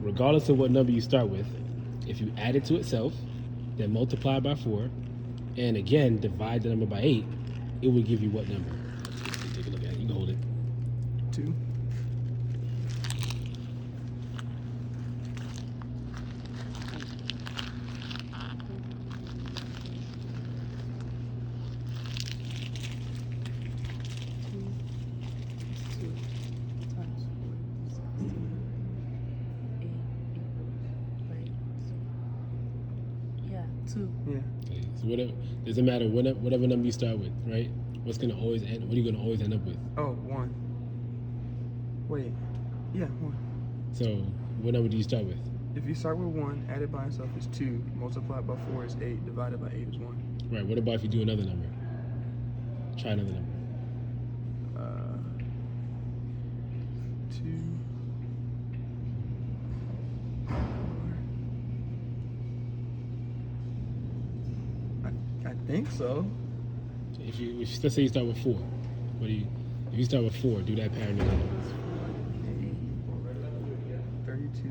regardless of what number you start with, if you add it to itself, then multiply by 4, and again divide the number by 8, it will give you what number? Take a look at it. You can hold it. 2. Yeah. Okay, so whatever, doesn't matter whatever number you start with, right? What are you gonna always end up with? Oh, 1. Wait. Yeah, 1. So what number do you start with? If you start with 1, added by itself is 2, multiplied by 4 is 8, divided by 8 is 1. Right. What about if you do another number? Try another number. 2. I think so. If let's say you start with 4, if you start with 4, do that pattern again. 32.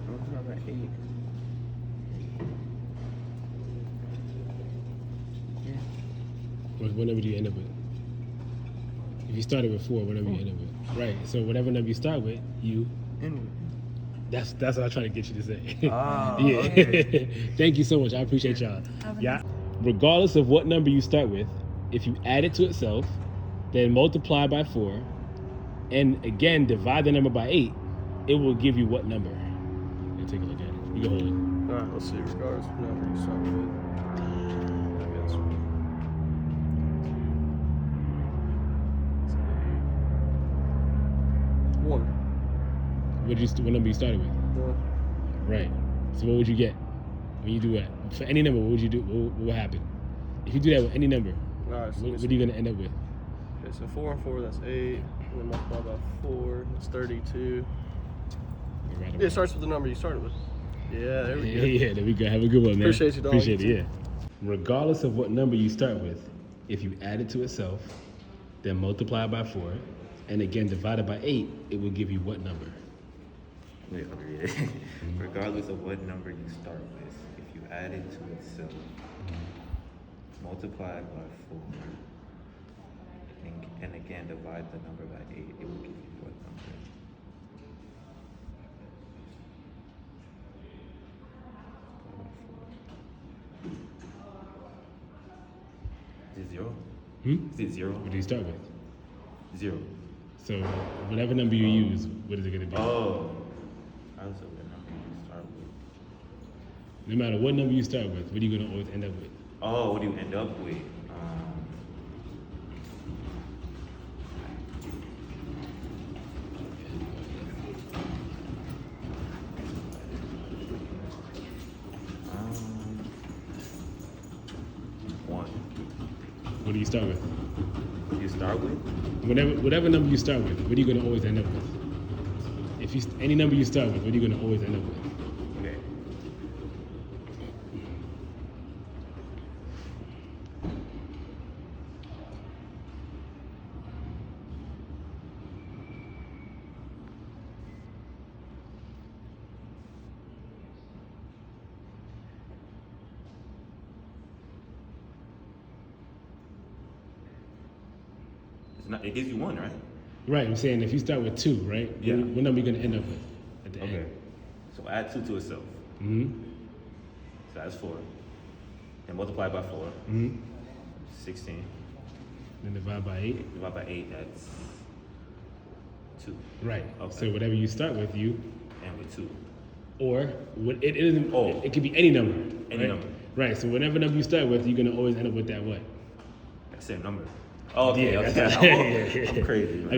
Multiplied by 8. Yeah. What number do you end up with? If you started with 4, what number you end up with? Right. So whatever number you start with, you. Inward. That's what I'm trying to get you to say. Ah, yeah. okay. Thank you so much. I appreciate y'all. Yeah. Regardless of what number you start with, if you add it to itself, then multiply by 4, and again divide the number by 8, it will give you what number? Let's take a look at it. You can hold it. Alright, let's see. Regardless of number you start with. I guess. One. What number you started with? 1. Right. So what would you get when you do that? For any number, what would you do? What would happen? If you do that with any number, Alright, so what are you going to end up with? Okay, so 4 and 4, that's 8. And then multiply by 4, that's 32. Right. Yeah, it starts with the number you started with. Yeah, there we go. Yeah, there we go. Have a good one, man. Appreciate you, dog. Appreciate it, yeah. Regardless of what number you start with, if you add it to itself, then multiply by 4, and again divide it by 8, it will give you what number? Wait, okay. Regardless of what number you start with, if you add it to itself, multiply it by 4, and again divide the number by 8, it will give you what number? Is it 0? Is it 0? What do you start with? 0. So whatever number you use, what is it going to be? Oh. Regardless of what number you start with. No matter what number you start with, what are you going to always end up with? Oh, what do you end up with? One. What do you start with? What do you start with? Whatever number you start with, what are you going to always end up with? If any number you start with, what are you going to always end up with? Okay. It gives you 1, right? Right, I'm saying if you start with 2, right? Yeah. What number are you going to end up with at the Okay. end? So add 2 to itself. Mm-hmm. So that's 4. And multiply by 4. Mm-hmm. 16. Then divide by 8. Divide by 8, that's 2. Right. Okay. So whatever you start with, you. And with 2. Or it isn't. Oh. It could be any number. Any right? number. Right. So whatever number you start with, you're going to always end up with that what? That same number. Oh, okay. Yeah, Okay. that's- I'm, yeah, yeah. I'm crazy.